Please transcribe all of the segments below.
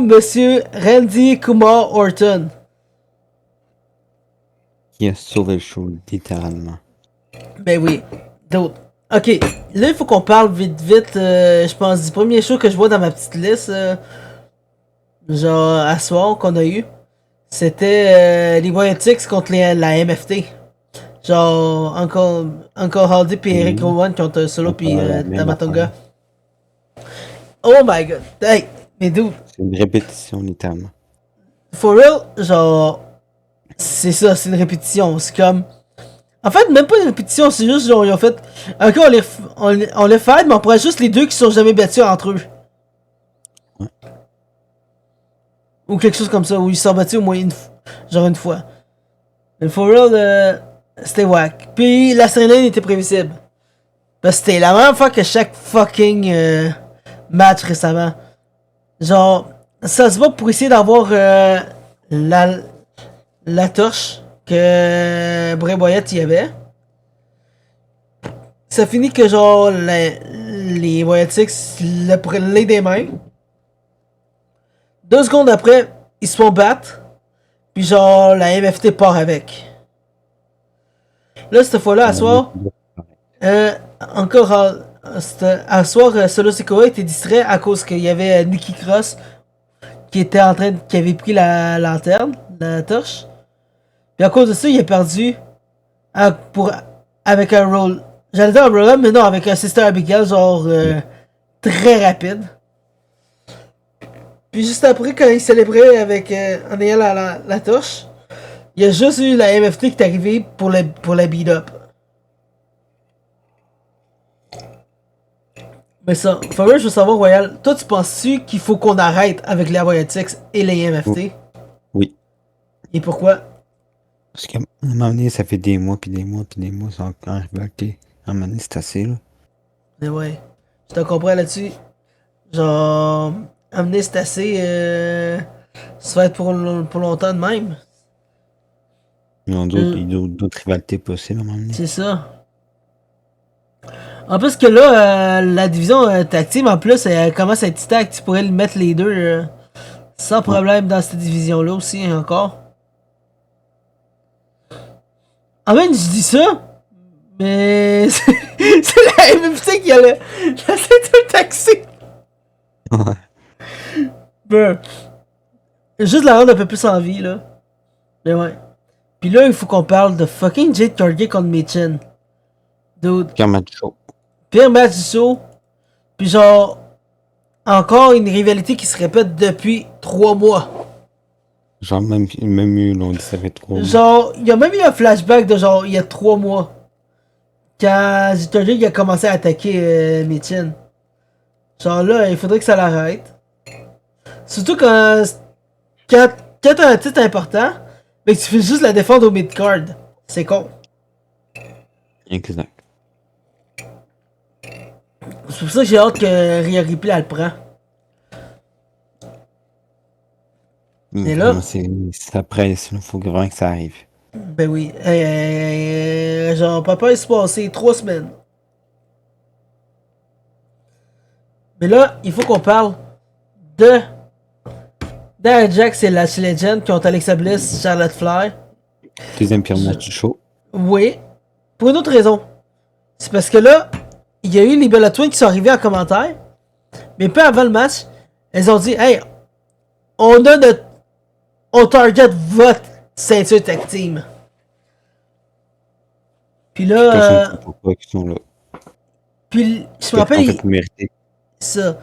Monsieur Randy Kumar Orton. Qui a sauvé le show, littéralement. Ben oui, d'autres. Ok, là il faut qu'on parle vite je pense, du premier show que je vois dans ma petite liste, genre à soir qu'on a eu. C'était les Wyatt contre la MFT. Genre Uncle Hardy puis Eric Rowan contre un solo puis Tamatonga. Oh my god, hey, mais dude. C'est une répétition, littéralement. For real, genre, c'est ça, c'est une répétition. C'est comme. En fait, même pas une répétition, c'est juste genre, ils ont fait. Ok, on les fait, mais on pourrait juste les deux qui sont jamais battus entre eux. Ouais. Ou quelque chose comme ça, où ils sont battus au moins genre une fois. Mais for real, c'était whack. Puis la storyline était prévisible. Parce que c'était la même fois que chaque fucking match récemment. Genre, ça se va pour essayer d'avoir la torche que Bray Wyatt y avait. Ça finit que genre les Wyatt Six le prennent des mains. 2 secondes après, ils se font battre. Puis genre la MFT part avec. Là, cette fois-là, à soir, encore à soir, Solo Sikoa était distrait à cause qu'il y avait Nikki Cross qui avait pris la lanterne, la torche. Puis à cause de ça, il a perdu avec un roll. J'allais dire un roll-up, mais non, avec un Sister Abigail, genre très rapide. Puis juste après, quand il célébrait en ayant la torche, il y a juste eu la MFT qui est arrivée pour la beat-up. Mais ça, Faber, je veux savoir, Royal, toi, tu penses-tu qu'il faut qu'on arrête avec les Wyatt et les MFT? Oui. Et pourquoi? Parce qu'à un moment donné, ça fait des mois, puis des mois, puis des mois, c'est encore révolté. À un moment donné, c'est assez, là. Mais ouais, je te comprends là-dessus. Genre, amener c'est assez. Ça va être pour longtemps de même. Ils ont d'autres rivalités possibles, à un moment donné. C'est ça. En plus que là, la division tag team, en plus, elle commence à être stack. Tu pourrais mettre les deux sans problème dans cette division-là aussi, encore. En même, je dis ça, mais c'est la MFT qui a j'essaie de le taxer. Ouais. Ben, juste la rendre un peu plus en vie, là. Mais ouais. Puis là, il faut qu'on parle de fucking Jade Cargill contre Michin. Dude. Pire match show. Pire match du show. Puis genre, encore une rivalité qui se répète depuis 3 mois. Genre, même eu, on dit ça fait 3 mois. Genre, il y a même eu un flashback de genre, il y a 3 mois. Quand Jade Cargill a commencé à attaquer Michin. Genre là, il faudrait que ça l'arrête. Surtout quand t'as un titre important, mais que tu fais juste la défendre au mid-card. C'est con. Exact. C'est pour ça que j'ai hâte que Rhea Ripley elle le prend. Et là, ça presse, il faut vraiment que ça arrive. ben oui. Genre, papa, il s'est passé 3 semaines. Mais là, il faut qu'on parle de Nia Jax et Lash Legend qui ont Alexa Bliss, Charlotte Flair. Deuxième pire match du show. Oui. Pour une autre raison. C'est parce que là, il y a eu les Bella Twins qui sont arrivés en commentaire. Mais peu avant le match, elles ont dit, hey, on target votre ceinture tag team. Puis là, Pourquoi ils sont là? puis je me rappelle, ça.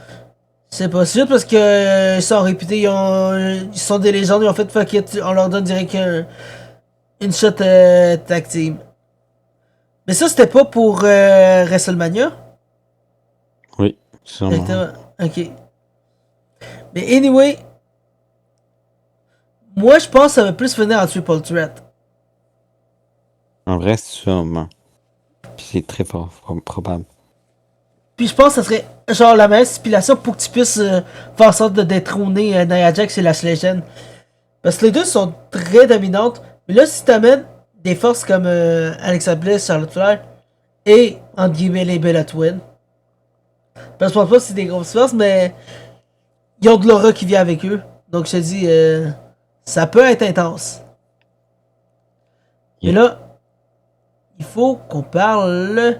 C'est pas juste parce que ils sont réputés, ils sont des légendes, ils ont fait fuck it, on leur donne direct une shot tag team. Mais ça, c'était pas pour WrestleMania? Oui, sûrement. Exactement. Ok. Mais anyway, moi je pense que ça va plus finir en triple threat. En vrai, sûrement. Puis c'est très fort, probable. Puis je pense que ça serait genre la meilleure stipulation pour que tu puisses faire en sorte de détrôner Nia Jax et Lash Legend. Parce que les deux sont très dominantes. Mais là, si t'amènes des forces comme Alexa Bliss, Charlotte Flair et, entre guillemets, les Bella Twins. Parce que je pense pas que c'est des grosses forces, mais ils ont de l'aura qui vient avec eux. Donc, je te dis, ça peut être intense. Mais là, il faut qu'on parle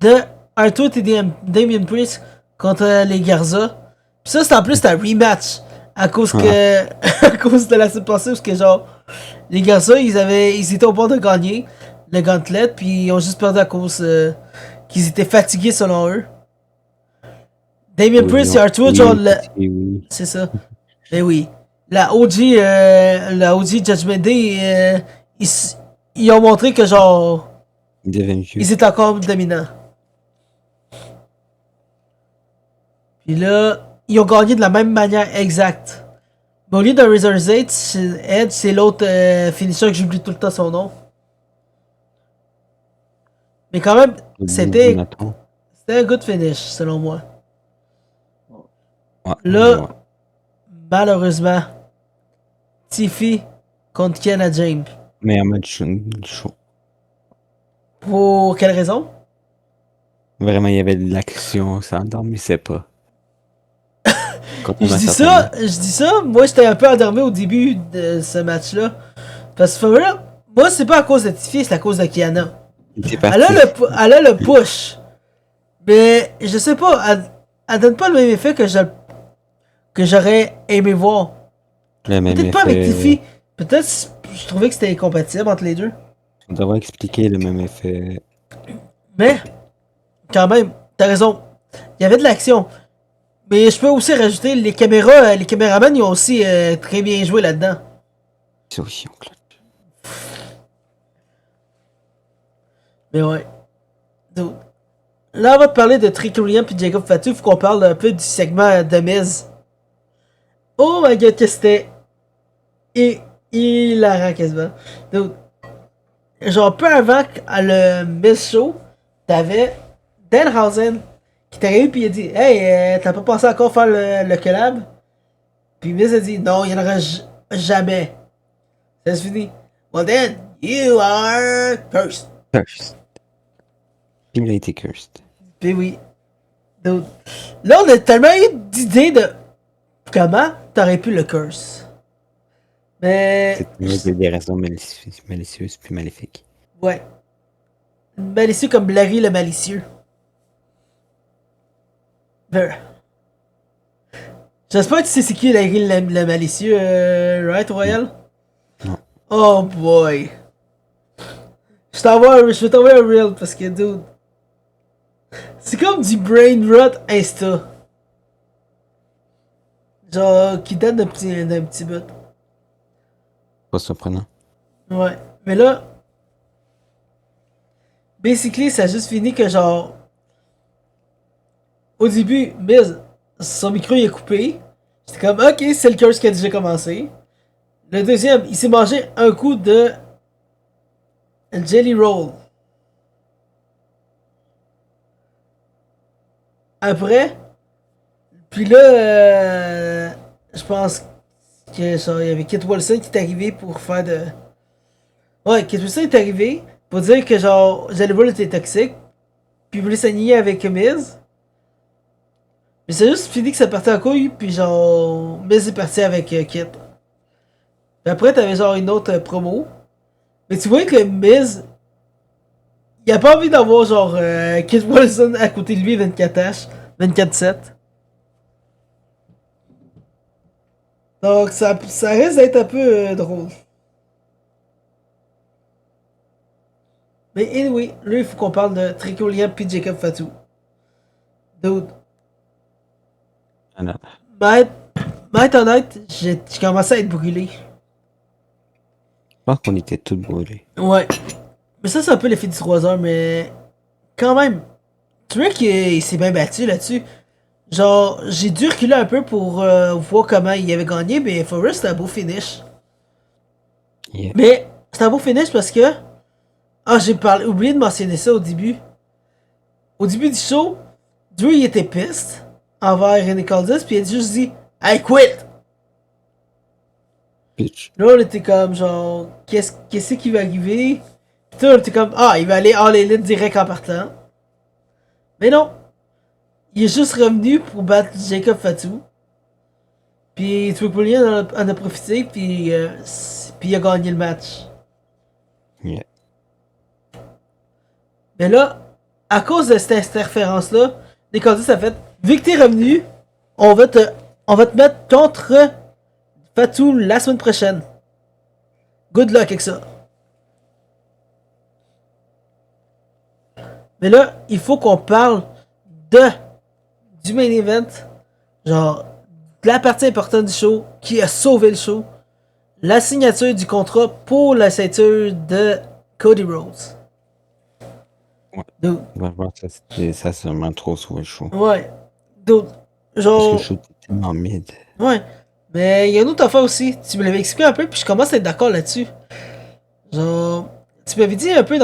de Arthur et Damien Priest contre les Garza. Puis ça, c'est en plus un rematch. À cause que. À cause de la semaine passée, parce que genre. Les Garza, ils étaient au bord de gagner le gauntlet, puis ils ont juste perdu à cause qu'ils étaient fatigués selon eux. Damien Priest et Arthur, genre. C'est ça. Mais oui. La OG Judgment Day, ils ont montré que genre. Ils étaient encore dominants. Puis là, ils ont gagné de la même manière exacte. Mais au lieu de Razor's Edge, c'est l'autre finisher que j'oublie tout le temps son nom. Mais quand même, c'était un good finish, selon moi. Là, malheureusement, Tiffy contre Kiana James. Meilleur match chaud. Pour quelle raison? Vraiment, il y avait de l'action, ça endormissait pas. Je dis ça, moi j'étais un peu endormi au début de ce match-là. Parce que là, moi c'est pas à cause de Tiffy, c'est à cause de Kiana. Elle a le push. Mais je sais pas, elle donne pas le même effet que j'aurais aimé voir. Peut-être pas avec Tiffy. Peut-être je trouvais que c'était incompatible entre les deux. On devrait expliquer le même effet. Mais, quand même, t'as raison. Il y avait de l'action. Mais je peux aussi rajouter, les caméramans, ils ont aussi très bien joué là-dedans. C'est aussi en clutch. Mais ouais. Donc, là, on va te parler de Trick William puis Jacob Fatu. Faut qu'on parle un peu du segment de Miz. Oh my god, que c'était hilarant quasiment. Donc, genre peu avant le Miz Show, t'avais Danhausen qui t'est arrivé pis il a dit Hey, t'as pas pensé encore faire le collab? Puis Miz a dit non, il y en aura jamais. Ça se finit. Well then, you are cursed. Cursed. Il a été cursed. Puis oui. Donc, là, on a tellement eu d'idées de comment t'aurais pu le curse. Mais. C'est des raisons malicieuses puis maléfiques. Ouais. Malicieux comme Larry le malicieux. J'espère que tu sais c'est qui Larry le malicieux, right, Royal? Non. Oh boy. Je vais t'envoyer un reel parce que, dude. C'est comme du brain rot insta. Genre, qui date d'un petit bout. Pas surprenant. Ouais. Mais là. Basically, ça a juste fini que genre. Au début, Miz, son micro il est coupé. J'étais comme, ok, c'est le curse qui a déjà commencé. Le deuxième, il s'est mangé un coup de Jelly Roll. Après, puis là, je pense que genre, il y avait Kit Wilson qui est arrivé pour faire de. Ouais, Kit Wilson est arrivé pour dire que genre Jelly Roll était toxique. Puis il voulait s'aligner avec Miz. Mais c'est juste fini que ça partait en couille, puis genre, Miz est parti avec Kit. Puis après, t'avais genre une autre promo. Mais tu vois que Miz, il a pas envie d'avoir genre Kit Wilson à côté de lui 24H, 24/7. Donc ça risque d'être un peu drôle. Mais anyway, là il faut qu'on parle de Trick William puis Jacob Fatu. Dude. Être honnête, j'ai commencé à être brûlé. Je pense qu'on était tous brûlés. Ouais. Mais ça, c'est un peu l'effet du 3 heures, mais quand même, tu vois qu'il s'est bien battu là-dessus. Genre, j'ai dû reculer un peu pour voir comment il avait gagné, mais Forrest, c'était un beau finish. Yeah. Mais c'est un beau finish parce que. Ah, oublié de mentionner ça au début. Au début du show, Drew il était pissed envers René Caldas, puis il a juste dit I quit! Bitch. Là, on était comme genre, qu'est-ce qui va arriver? Puis on était comme, ah, il va aller all elite direct en partant. Mais non! Il est juste revenu pour battre Jacob Fatu. Puis Triple Williams en a profité, puis il a gagné le match. Yeah. Mais là, à cause de cette interférence-là, les Cardis a fait, vu que t'es revenu, on va te mettre contre Fatou la semaine prochaine. Good luck avec ça. Mais là, il faut qu'on parle du main event, genre de la partie importante du show qui a sauvé le show, la signature du contrat pour la ceinture de Cody Rhodes. Ouais. Donc, Vraiment, ça c'est vraiment trop sur le show. ouais. Donc, Parce que genre. le show était tellement mid. Ouais. Mais il y a une autre affaire aussi. Tu me l'avais expliqué un peu, puis je commence à être d'accord là-dessus. Genre. Tu m'avais dit un peu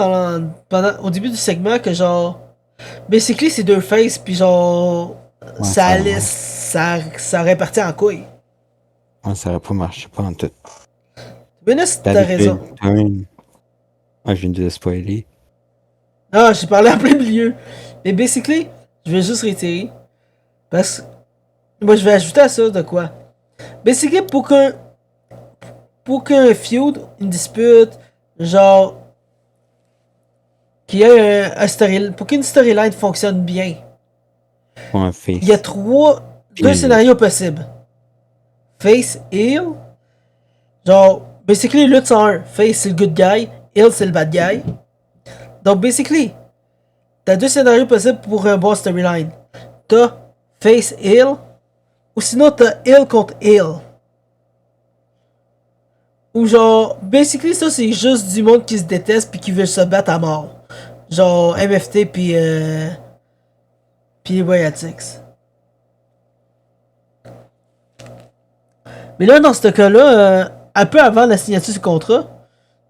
au début du segment que genre. Basically, c'est deux faces, puis genre. Ouais, ça ça, allait. ouais. Ça répartit en couilles. Ouais, ça aurait pas marché, pas en tout. Mais là, t'as raison. Ah, je viens de le spoiler. Ah, j'ai parlé en plein milieu. Mais basically, je vais juste réitérer. Parce que. Moi, je vais ajouter à ça de quoi. Basically, pour qu'un feud, une dispute, genre. Qu'il y ait un storyline. Pour qu'une storyline fonctionne bien, Pour un face. il y a deux Puis- scénarios possibles. Face, heel. Genre, basically, lutte c'est un. Face, c'est le good guy. Heel, c'est le bad guy. Donc, basically, t'as deux scénarios possibles pour un bon storyline. T'as face, heel. Ou sinon, t'as heel contre heel. Ou genre, basically, ça, c'est juste du monde qui se déteste puis qui veut se battre à mort. Genre, MFT puis Wayatix. Mais là, dans ce cas-là, un peu avant la signature du contrat,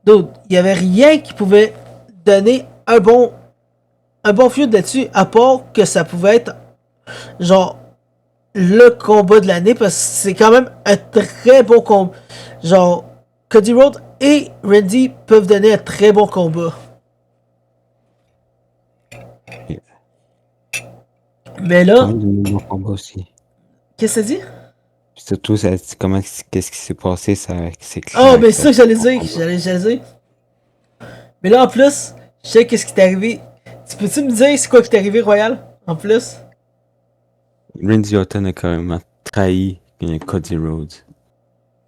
d'autres, il n'y avait rien qui pouvait donner un bon feud là-dessus, à part que ça pouvait être, genre, le combat de l'année, parce que c'est quand même un très bon combat. Genre, Cody Rhodes et Randy peuvent donner un très bon combat. Yeah. Mais Quand là, même de nouveaux combats aussi. qu'est-ce que ça dit? Puis surtout, qu'est-ce qui s'est passé, ça, c'est clair. Oh, mais c'est ça que j'allais dire. J'allais dire. Mais là, en plus, je sais qu'est-ce qui t'est arrivé. Tu peux-tu me dire c'est quoi qui t'est arrivé, Royal? En plus? Randy Orton a carrément trahi Cody Rhodes.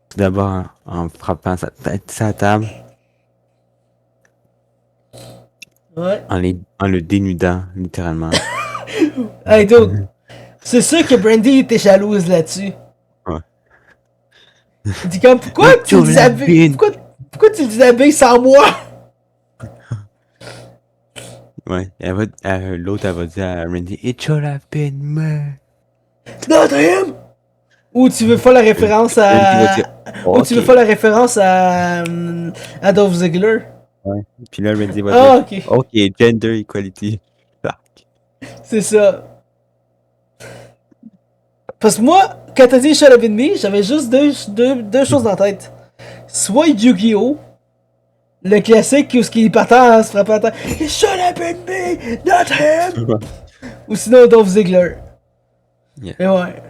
Tout d'abord, en frappant sa tête sur la table, Ouais. en le dénudant, littéralement. Hey, dude. C'est sûr que Brandy était jalouse là-dessus. Ouais. Il dit comme, pourquoi tu le déshabilles? Pourquoi tu le déshabilles sans moi? Ouais, l'autre, elle va dire à Randy, It should have been me. Not him! Ou tu veux faire la référence Randy va à. dire, Ou tu veux Ok. faire la référence à. Dolph Ziggler. Ouais. Puis là, Randy va Ah, dire, ok. Ok, gender equality. Fuck. C'est ça. Parce que moi, quand t'as dit Should have been me, j'avais juste deux choses dans la tête. Soit Yu-Gi-Oh! Le classique où ce qui partait en se frappant à terre. It should have been me, not him! Ou sinon Dolph Ziggler. Yeah. Mais ouais.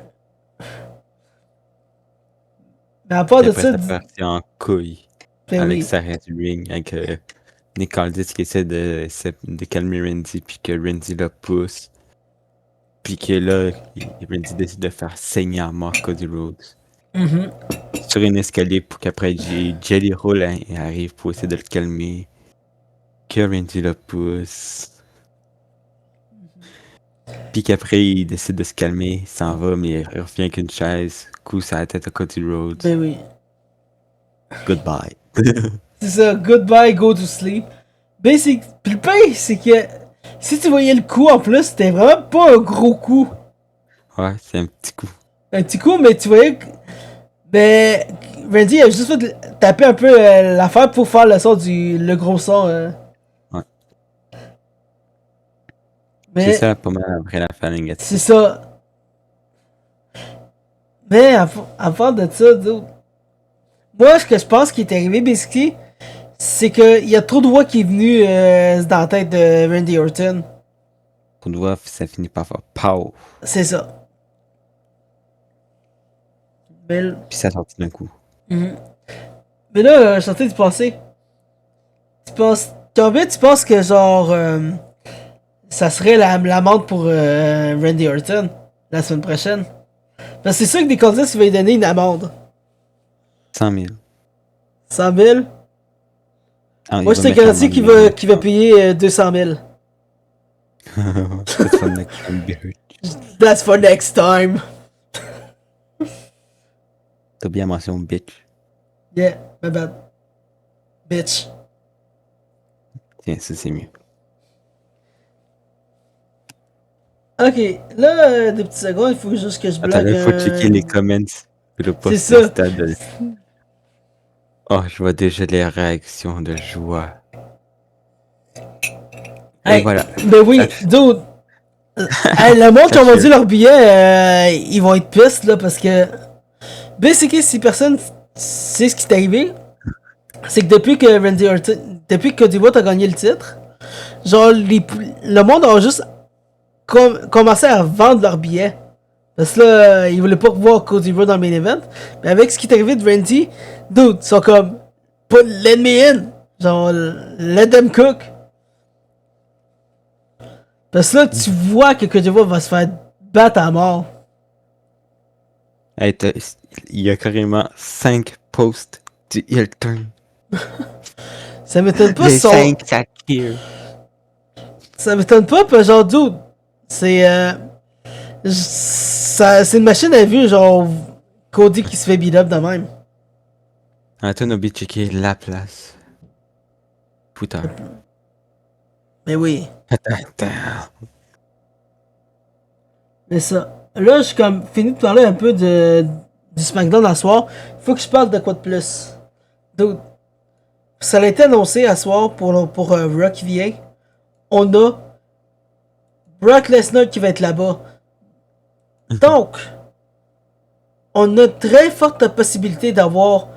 Mais à part Puis de après, ça. ça partit en couille Ben à oui. l'extérieur du ring avec Nick Aldis qui essaie de calmer Randy, puis que Randy le pousse. Puis que là, Randy décide de faire saigner à mort Cody Rhodes. Mhm. Sur un escalier pour qu'après Jelly Roll arrive pour essayer de le calmer. Que Randy le pousse. Puis qu'après il décide de se calmer, il s'en va, mais il revient avec une chaise, coup sur la tête à Cody Rhodes. Ben oui. Goodbye. C'est ça, goodbye, go to sleep. Basic. Puis le pire, c'est que si tu voyais le coup en plus, c'était vraiment pas un gros coup. Ouais, c'est un petit coup. Un petit coup, mais tu voyais que. Ben. Randy a juste fait taper un peu l'affaire pour faire le son le gros son. Ouais. Mais C'est ça, pas mal après la fin négative. c'est ça. Mais à part de ça, dude, moi, ce que je pense qui est arrivé, basically, c'est qu'il y a trop de voix qui est venu dans la tête de Randy Orton. Pour nous voir, ça finit par faire pow. C'est ça. Mais, Puis ça sortit d'un coup. Mhm. Mais là, je suis en train de penser. Tu penses. Combien tu penses que genre. Ça serait l'amende pour Randy Orton la semaine prochaine? Parce que c'est sûr que des candidats, il va lui donner une amende. 100 000. 100 000? Ah, Moi, il je va te mettre garantis l'amende qu'il va payer 200 000. That's for next time, bitch. That's for next time. T'as bien mentionné bitch. Yeah, my bad. Bitch. Tiens, ça c'est mieux. Ok, là, des petites secondes, il faut juste que je Attends, blague là, faut checker les un. comments. Le C'est post ça. Insta de... Oh, je vois déjà les réactions de joie. Et Hey, voilà. ben oui, dude. Hey, le monde qui a vendu Sache- leur billet, ils vont être pistes là parce que. Basically, si personne sait ce qui est arrivé, c'est que depuis que Randy Orton. Depuis que Cody Rhodes a gagné le titre, genre, le monde a juste commencé à vendre leurs billets. Parce que là, ils voulaient pas voir Cody Rhodes dans le main event. Mais avec ce qui est arrivé de Randy, dude, ils sont comme. Let me in! Genre, let them cook! Parce que là, tu vois que Cody Rhodes va se faire battre à mort. Hey, il y a carrément 5 posts du Hilton. Ça m'étonne pas Les son. 5 ça tire. Ça m'étonne pas, parce genre, dude, c'est. C'est une machine à vue, genre. Cody qui se fait beat up de même. Attends, on a oublié de checker la place. Putain. Mais oui. Attends. Mais ça. Là, je suis comme fini de parler un peu du SmackDown à soir. Faut que je parle de quoi de plus. Dude, ça a été annoncé à soir pour Raw qui vient. On a Brock Lesnar qui va être là-bas. Donc, on a très forte possibilité d'avoir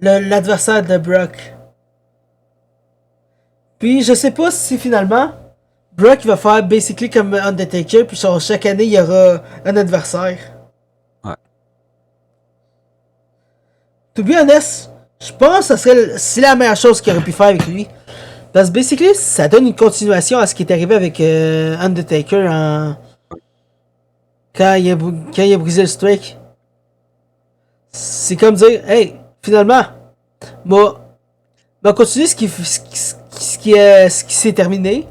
l'adversaire de Brock. Puis, je sais pas si finalement, Brock va faire basically comme Undertaker, puis genre, chaque année, il y aura un adversaire. Ouais. To be honest, je pense que c'est la meilleure chose qu'il aurait pu faire avec lui. Parce que basically, ça donne une continuation à ce qui est arrivé avec Undertaker quand il a brisé le streak. C'est comme dire, hey, finalement, m'a continué ce qui s'est terminé,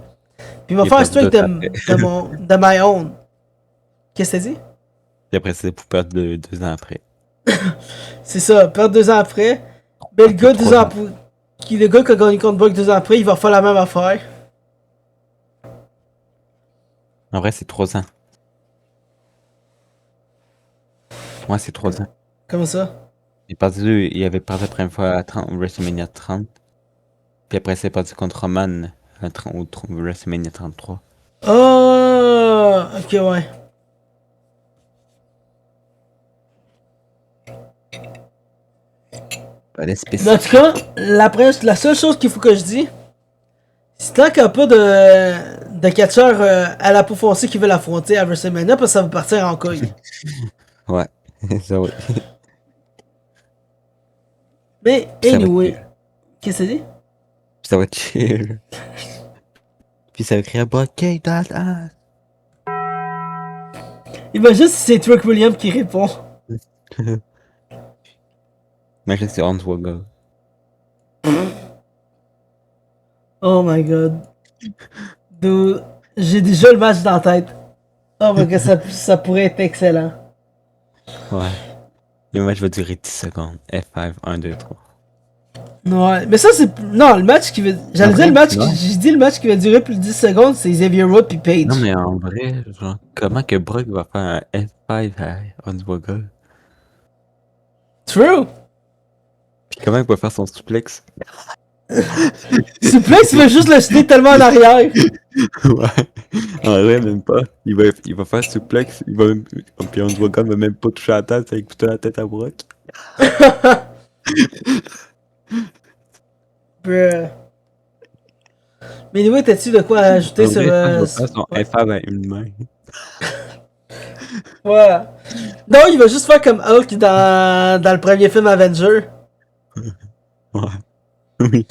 puis m'a Il a faire un perdu streak d'autres après. de my own. Qu'est-ce que t'as dit? Puis après, c'est pour perdre 2 ans après. C'est ça, perdre 2 ans après. Mais Un le peu gars, 3 ans. le gars qui a gagné contre Brock 2 ans après, il va faire la même affaire. En vrai, c'est 3 ans. Ouais, c'est 3 ans. Comment ça? Il avait perdu la première fois à WrestleMania 30. Puis après, c'est perdu contre Roman au WrestleMania 33. Oh, ok, ouais. Pas les Mais en tout cas, la seule chose qu'il faut que je dise, c'est tant qu'il n'y a pas de catcheur à la peau foncée qui veut l'affronter à WrestleMania, parce que ça va partir en couille. Ouais, ça oui. Mais, Puis ça va anyway, chill. qu'est-ce que c'est dit? Puis ça va chill. Puis ça va écrire bloqué that ass. Imagine si c'est Trick Williams qui répond. Imagine c'est Hornswoggle. Oh my god. Dude, j'ai déjà le match dans la tête. Oh my god, ça pourrait être excellent. Ouais. Le match va durer 10 secondes. F5, 1, 2, 3. Ouais, mais ça c'est. Non, le match qui va. J'allais dire le match non. J'ai dit le match qui va durer plus de 10 secondes, c'est Xavier Road puis Page. Non, mais en vrai, genre, comment que Brock va faire un F5 à Hornswoggle? True! Puis comment il va faire son suplex? Suplex, il va juste le jeter tellement en arrière. Ouais. En vrai, même pas. Il va faire suplex. Puis Hornswoggle va même pas toucher la tête avec plutôt la tête à Brock. Bruh. Mais anyway, t'as-tu de quoi ajouter En sur. vrai, il va faire son Ouais. F5 à une main. Ouais. Non, il va juste faire comme Hulk dans le premier film Avenger. Ouais. Oui.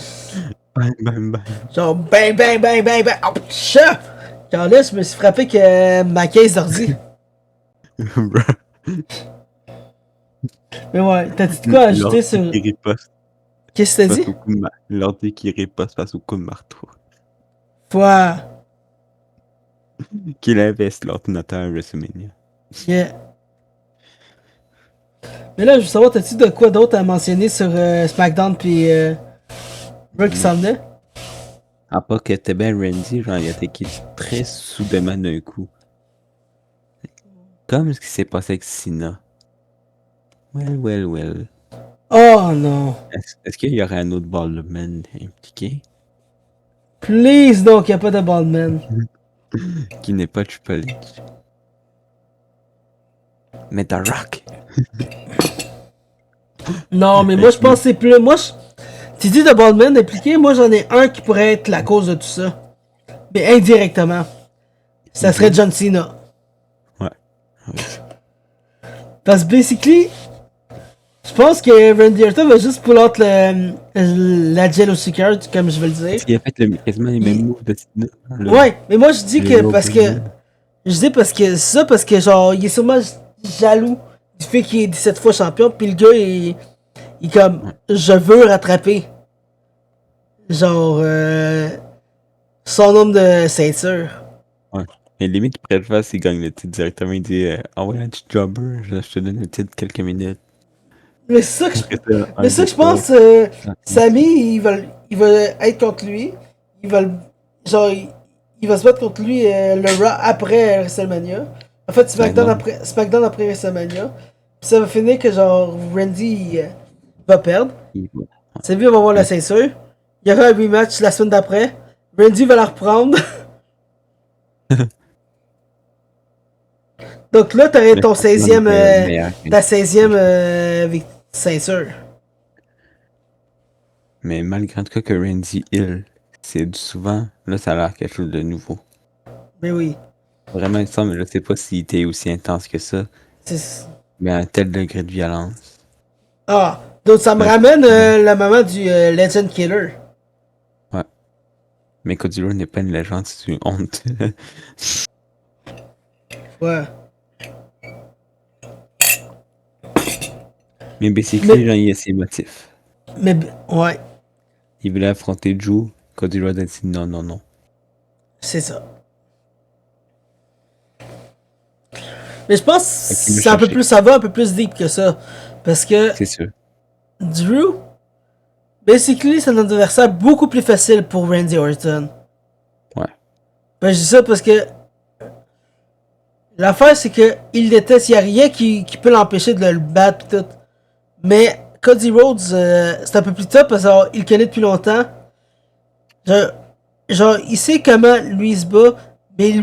Bang, bang, bang. Genre, bang, bang, bang, bang, bang. Oh, chat! Genre là, je me suis frappé que ma caisse d'ordi. Mais ouais, t'as dit de quoi ajouter L'ordi sur. qui riposte Qu'est-ce que t'as dit? face au coup de l'ordi qui riposte face au coup de marteau. Ouais. Qu'il investe l'ordinateur à WrestleMania. Yeah. Mais là, je veux savoir, t'as-tu de quoi d'autre à mentionner sur SmackDown pis Raw qui s'en venait? À part que t'es bien Randy, genre, il a été très soudainement d'un coup. Comme ce qui s'est passé avec Cena. Well, well, well. Oh non. Est-ce qu'il y aurait un autre Baldman impliqué? Please, donc, y'a pas de Baldman. Qui n'est pas Triple H. Mais The Rock. Non, mais moi, je pense que c'est plus. Moi, tu dis de Baldman impliqué, moi, j'en ai un qui pourrait être la cause de tout ça. Mais indirectement. Ça serait John Cena. Ouais. Oui. Parce que, basically, je pense que Randy Orton va juste pull out la Jealousy Card, comme je vais le dire. Parce qu'il a fait quasiment les mêmes moves de Cena. Ouais, mais moi, je dis le que low parce que. blow. Je dis parce que ça, parce que genre, il est sûrement jaloux du fait qu'il est 17 fois champion, puis le gars, il est comme, je veux rattraper, genre, son nombre de ceintures. Ouais. Et limite, il pourrait le faire s'il gagne le titre directement. Il dit ah ouais, un petit jobber, je te donne le titre quelques minutes. Mais c'est ça que je, Après ça, mais un ça des que je pense, trois. Sami, il va être contre lui, il va, genre, il va se battre contre lui le Raw après WrestleMania. En fait, SmackDown. SmackDown après WrestleMania. Puis ça va finir que genre, Randy va perdre. Il va. C'est lui, on va voir la ceinture. Il y aura un rematch la semaine d'après. Randy va la reprendre. Donc là, t'aurais ton 16e, ta 16e ceinture. Mais malgré en tout cas que Randy Hill, c'est souvent, là, ça a l'air quelque chose de nouveau. Mais oui. Vraiment, il semble, je sais pas s'il était aussi intense que ça, C'est- mais à un tel degré de violence. Ah, donc ça me Ouais. ramène le moment du Legend Killer. Ouais. Mais Cody Rhodes n'est pas une légende, c'est une honte. Ouais. Mais basically, Mais, genre, il a ses motifs. mais, ouais, Il voulait affronter Drew, Cody Rhodes a dit non, non, non. c'est ça. Mais je pense que Fait qu'il l'a c'est un peu cherché. plus, ça va un peu plus deep que ça. Parce que C'est sûr. Drew, basically, c'est un adversaire beaucoup plus facile pour Randy Orton. Ouais. Ben, je dis ça parce que l'affaire, c'est que il déteste, il n'y a rien qui peut l'empêcher de le battre pis tout. Mais Cody Rhodes, c'est un peu plus top parce qu'il le connaît depuis longtemps. Genre, genre, il sait comment lui se bat, mais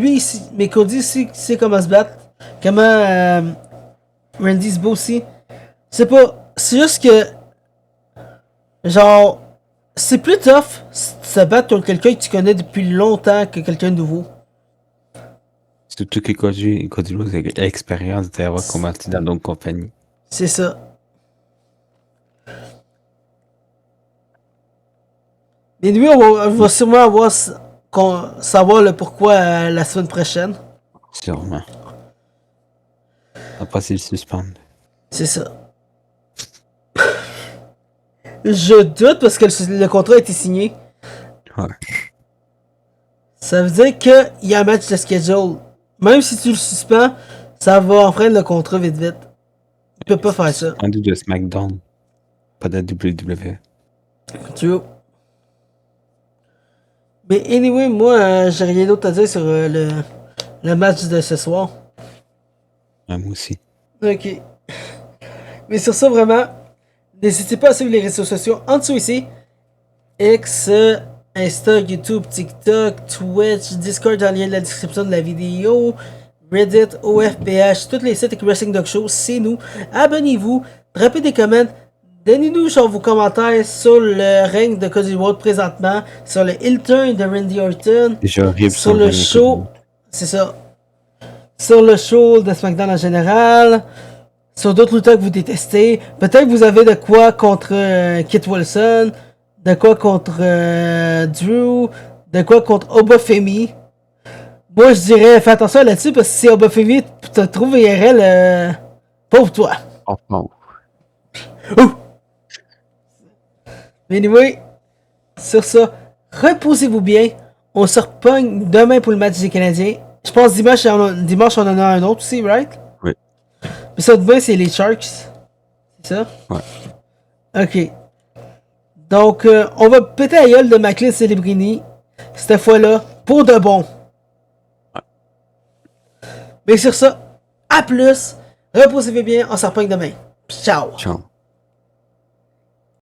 mais Cody sait comment se battre. Comment Randy se bat aussi. C'est pas. C'est juste que. Genre. C'est plus tough de se battre contre quelqu'un que tu connais depuis longtemps que quelqu'un de nouveau. Surtout que Cody Rhodes a l'expérience d'avoir combattu dans d'autres compagnies. C'est ça. Et lui, on va sûrement savoir le pourquoi la semaine prochaine. Sûrement. On va passer le suspendre. C'est ça. Je doute parce que le contrat a été signé. Ouais. Ça veut dire qu'il y a un match de schedule. Même si tu le suspends, ça va enfreindre le contrat vite vite. Il peut pas faire ça. Suspendu de SmackDown. Pas de WWE. Tu vois. Mais anyway, moi, j'ai rien d'autre à dire sur le match de ce soir. Ouais, moi aussi. Ok. Mais sur ça, vraiment, n'hésitez pas à suivre les réseaux sociaux en dessous ici. X, Insta, YouTube, TikTok, Twitch, Discord dans le lien de la description de la vidéo. Reddit, OFPH, tous les sites avec Wrestling Dog Show, c'est nous. Abonnez-vous, droppez des comments. Donnez-nous genre vos commentaires sur le règne de Cody Rhodes présentement, sur le heel turn de Randy Orton, Déjà horrible sur son le règne, show. Cody. C'est ça. sur le show de SmackDown en général, sur d'autres lutteurs que vous détestez. Peut-être que vous avez de quoi contre Kit Wilson, de quoi contre Drew, de quoi contre Obafemi. Moi, je dirais, fais attention là-dessus, parce que si Obafemi te trouve IRL, pauvre toi. Oh, non. Ouh! Mais anyway, sur ça, reposez-vous bien. On se repogne demain pour le match des Canadiens. Je pense dimanche, on en a un autre aussi, right? Oui. Mais ça, demain, c'est les Sharks. C'est ça? Ouais. Ok. Donc, on va péter la gueule de McLean Celebrini cette fois-là, pour de bon. Ouais. Mais sur ça, à plus. Reposez-vous bien. On se repogne demain. Ciao. Ciao.